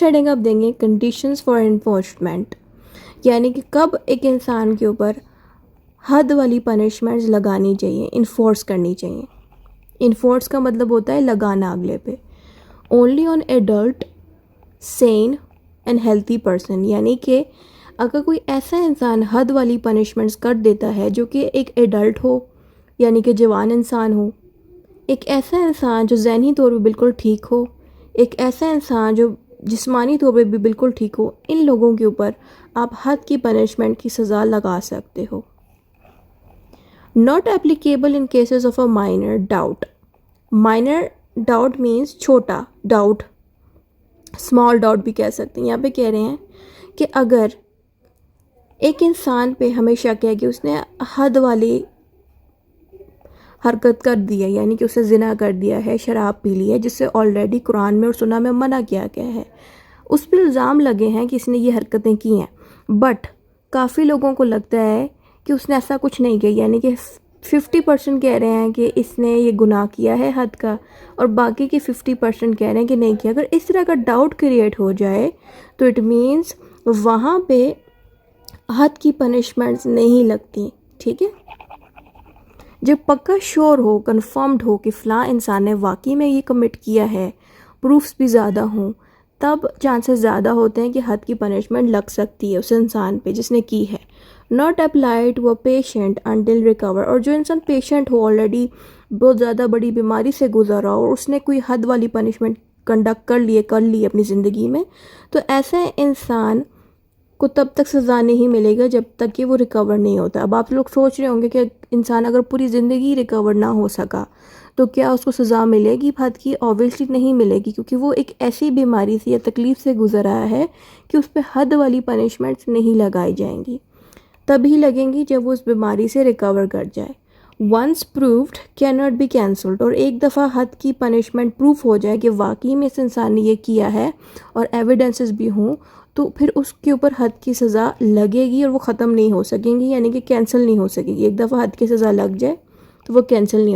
Heading آپ دیں گے کنڈیشنز فار انفورسمنٹ، یعنی کہ کب ایک انسان کے اوپر حد والی پنشمنٹس لگانی چاہیے، انفورس کرنی چاہیے. انفورس کا مطلب ہوتا ہے لگانا اگلے پہ. Only on adult sane and healthy person, یعنی کہ اگر کوئی ایسا انسان حد والی پنشمنٹس کر دیتا ہے جو کہ ایک ایڈلٹ ہو، یعنی کہ جوان انسان ہو، ایک ایسا انسان جو ذہنی طور پہ بالکل ٹھیک ہو، ایک ایسا انسان جو جسمانی طور پہ بھی بالکل ٹھیک ہو، ان لوگوں کے اوپر آپ حد کی پنشمنٹ کی سزا لگا سکتے ہو. Not applicable in cases of a minor doubt. Minor doubt means چھوٹا ڈاؤٹ، اسمال ڈاؤٹ بھی کہہ سکتے ہیں. یہاں پہ کہہ رہے ہیں کہ اگر ایک انسان پہ ہمیں شک ہے کہ اس نے حد والی حرکت کر دی ہے، یعنی کہ اسے زنا کر دیا ہے، شراب پی لی ہے، جس سے آلریڈی قرآن میں اور سنہ میں منع کیا گیا ہے، اس پہ الزام لگے ہیں کہ اس نے یہ حرکتیں کی ہیں، بٹ کافی لوگوں کو لگتا ہے کہ اس نے ایسا کچھ نہیں کیا، یعنی کہ 50% کہہ رہے ہیں کہ اس نے یہ گناہ کیا ہے حد کا، اور باقی کے 50% کہہ رہے ہیں کہ نہیں کیا. اگر اس طرح کا ڈاؤٹ کریٹ ہو جائے تو اٹ مینس وہاں پہ حد کی پنشمنٹس نہیں لگتی. ٹھیک ہے، جب پکا شور ہو، کنفرمڈ ہو کہ فلاں انسان نے واقعی میں یہ کمٹ کیا ہے، پروفس بھی زیادہ ہوں، تب چانسز زیادہ ہوتے ہیں کہ حد کی پنشمنٹ لگ سکتی ہے اس انسان پہ جس نے کی ہے. Not apply to a patient until recover. اور جو انسان پیشنٹ ہو، آلریڈی بہت زیادہ بڑی بیماری سے گزرا ہو، اور اس نے کوئی حد والی پنشمنٹ کنڈکٹ کر لی اپنی زندگی میں، تو ایسے انسان کو تب تک سزا نہیں ملے گا جب تک کہ وہ ریکور نہیں ہوتا. اب آپ لوگ سوچ رہے ہوں گے کہ انسان اگر پوری زندگی ریکور نہ ہو سکا تو کیا اس کو سزا ملے گی حد کی؟ اوبویسلی نہیں ملے گی، کیونکہ وہ ایک ایسی بیماری سے یا تکلیف سے گزر رہا ہے کہ اس پہ حد والی پنشمنٹس نہیں لگائی جائیں گی. تبھی لگیں گی جب وہ اس بیماری سے ریکور کر جائے. Once proved can not be cancelled. اور ایک دفعہ حد کی پنشمنٹ پروف ہو جائے کہ واقعی میں اس انسان نے یہ کیا ہے اور ایویڈنسز بھی ہوں، تو پھر اس کے اوپر حد کی سزا لگے گی اور وہ ختم نہیں ہو سکیں گی، یعنی کہ کینسل نہیں ہو سکے گی. ایک دفعہ حد کی سزا لگ جائے تو وہ کینسل نہیں ہو